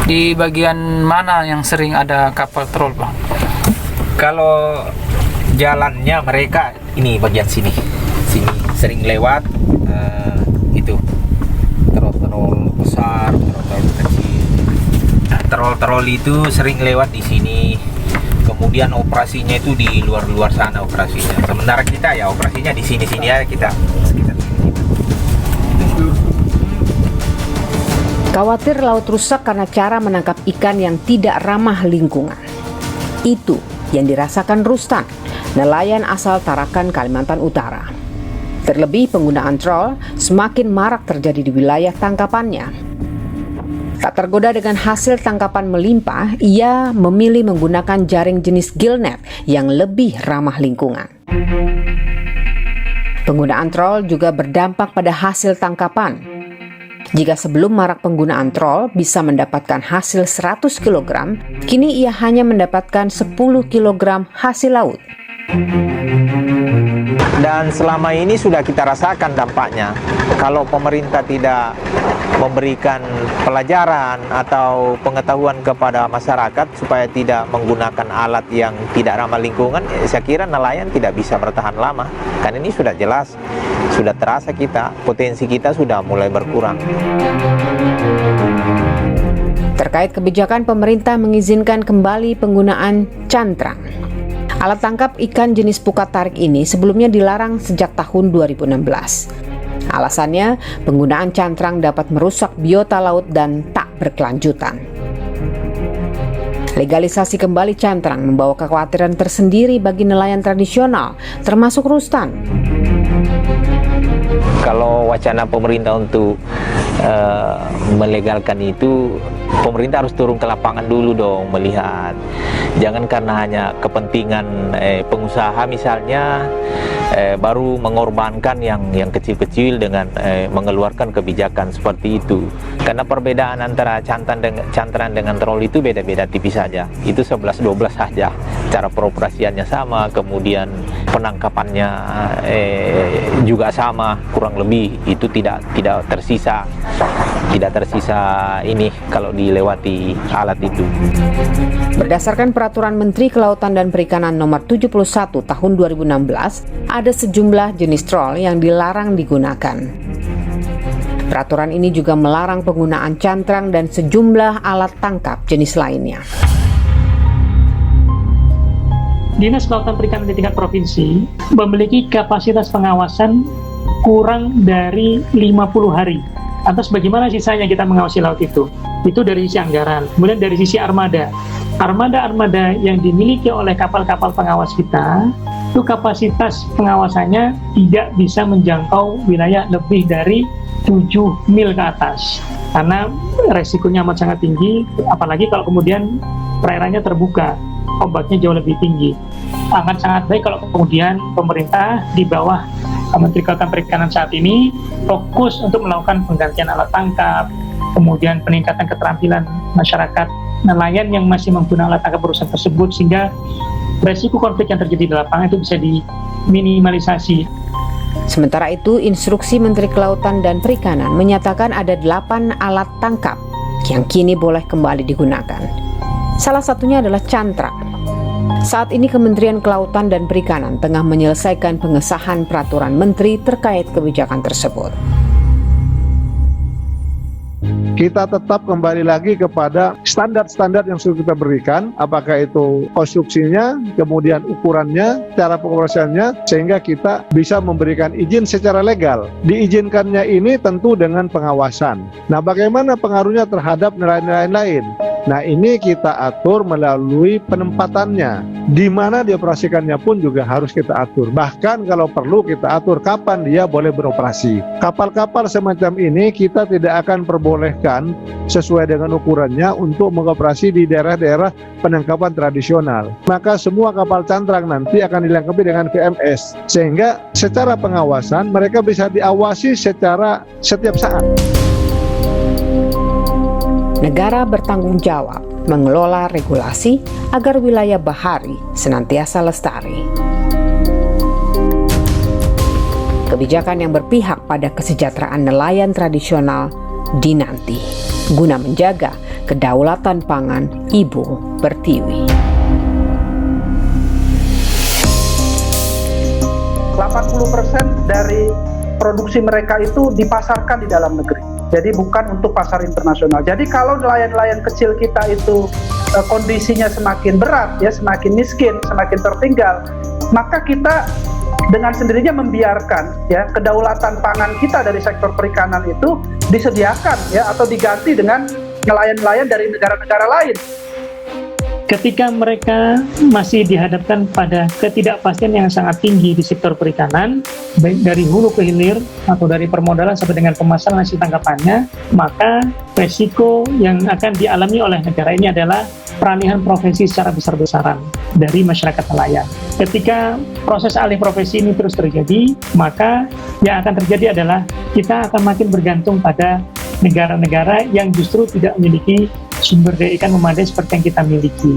Di bagian mana yang sering ada kapal trol, Bang? Kalau jalannya mereka ini bagian sini sering lewat itu trol besar, trol kecil. Trol itu sering lewat di sini. Kemudian operasinya itu di luar sana operasinya. Sementara kita ya operasinya di sini aja kita sekitar sini. Khawatir laut rusak karena cara menangkap ikan yang tidak ramah lingkungan. Itu yang dirasakan Rustan, nelayan asal Tarakan, Kalimantan Utara. Terlebih penggunaan trol semakin marak terjadi di wilayah tangkapannya. Tak tergoda dengan hasil tangkapan melimpah, ia memilih menggunakan jaring jenis gillnet yang lebih ramah lingkungan. Penggunaan trol juga berdampak pada hasil tangkapan. Jika sebelum marak penggunaan trol bisa mendapatkan hasil 100 kg, kini ia hanya mendapatkan 10 kg hasil laut. Dan selama ini sudah kita rasakan dampaknya. Kalau pemerintah tidak memberikan pelajaran atau pengetahuan kepada masyarakat supaya tidak menggunakan alat yang tidak ramah lingkungan, saya kira nelayan tidak bisa bertahan lama. Karena ini sudah jelas, sudah terasa potensi kita sudah mulai berkurang. Terkait kebijakan pemerintah mengizinkan kembali penggunaan cantrang. Alat tangkap ikan jenis pukat tarik ini sebelumnya dilarang sejak tahun 2016. Alasannya, penggunaan cantrang dapat merusak biota laut dan tak berkelanjutan. Legalisasi kembali cantrang membawa kekhawatiran tersendiri bagi nelayan tradisional, termasuk Rustan. Kalau wacana pemerintah untuk melegalkan itu, pemerintah harus turun ke lapangan dulu dong, melihat. Jangan karena hanya kepentingan pengusaha misalnya, baru mengorbankan yang kecil-kecil dengan mengeluarkan kebijakan seperti itu. Karena perbedaan antara cantrang dengan trol itu beda-beda tipis saja. Itu 11-12 saja. Cara peroperasiannya sama, kemudian penangkapannya juga sama, kurang lebih. Itu tidak tersisa ini kalau dilewati alat itu. Berdasarkan Peraturan Menteri Kelautan dan Perikanan Nomor 71 Tahun 2016, ada sejumlah jenis trol yang dilarang digunakan. Peraturan ini juga melarang penggunaan cantrang dan sejumlah alat tangkap jenis lainnya. Dinas Kelautan Perikanan di tingkat provinsi memiliki kapasitas pengawasan kurang dari 50 hari. Atas bagaimana sisanya kita mengawasi laut itu dari sisi anggaran. Kemudian dari sisi armada yang dimiliki oleh kapal-kapal pengawas kita, itu kapasitas pengawasannya tidak bisa menjangkau wilayah lebih dari 7 mil ke atas, karena resikonya amat sangat tinggi, apalagi kalau kemudian perairannya terbuka, ombaknya jauh lebih tinggi. Akan sangat baik kalau kemudian pemerintah di bawah Menteri Kelautan Perikanan saat ini fokus untuk melakukan penggantian alat tangkap, kemudian peningkatan keterampilan masyarakat nelayan yang masih menggunakan alat tangkap perusahaan tersebut, sehingga resiko konflik yang terjadi di lapangan itu bisa diminimalisasi. Sementara itu, instruksi Menteri Kelautan dan Perikanan menyatakan ada 8 alat tangkap yang kini boleh kembali digunakan. Salah satunya adalah cantrang. Saat ini Kementerian Kelautan dan Perikanan tengah menyelesaikan pengesahan peraturan menteri terkait kebijakan tersebut. Kita tetap kembali lagi kepada standar-standar yang sudah kita berikan, apakah itu konstruksinya, kemudian ukurannya, cara pengoperasiannya, sehingga kita bisa memberikan izin secara legal. Diizinkannya ini tentu dengan pengawasan. Nah, bagaimana pengaruhnya terhadap nelayan-nelayan lain? Nah, ini kita atur melalui penempatannya. Di mana dioperasikannya pun juga harus kita atur. Bahkan kalau perlu kita atur kapan dia boleh beroperasi. Kapal-kapal semacam ini kita tidak akan perbolehkan sesuai dengan ukurannya untuk mengoperasi di daerah-daerah penangkapan tradisional. Maka semua kapal cantrang nanti akan dilengkapi dengan VMS. Sehingga secara pengawasan mereka bisa diawasi secara setiap saat. Negara bertanggung jawab mengelola regulasi agar wilayah bahari senantiasa lestari. kebijakan yang berpihak pada kesejahteraan nelayan tradisional dinanti, guna menjaga kedaulatan pangan Ibu Pertiwi. 80% dari produksi mereka itu dipasarkan di dalam negeri. Jadi bukan untuk pasar internasional. Jadi kalau nelayan-nelayan kecil kita itu kondisinya semakin berat, ya semakin miskin, semakin tertinggal, maka kita dengan sendirinya membiarkan ya kedaulatan pangan kita dari sektor perikanan itu disediakan ya atau diganti dengan nelayan-nelayan dari negara-negara lain. Ketika mereka masih dihadapkan pada ketidakpastian yang sangat tinggi di sektor perikanan, baik dari hulu ke hilir atau dari permodalan sampai dengan pemasaran hasil tangkapannya, maka resiko yang akan dialami oleh negara ini adalah peralihan profesi secara besar-besaran dari masyarakat nelayan. Ketika proses alih profesi ini terus terjadi, maka yang akan terjadi adalah kita akan makin bergantung pada negara-negara yang justru tidak memiliki sumber daya ikan memadai seperti yang kita miliki.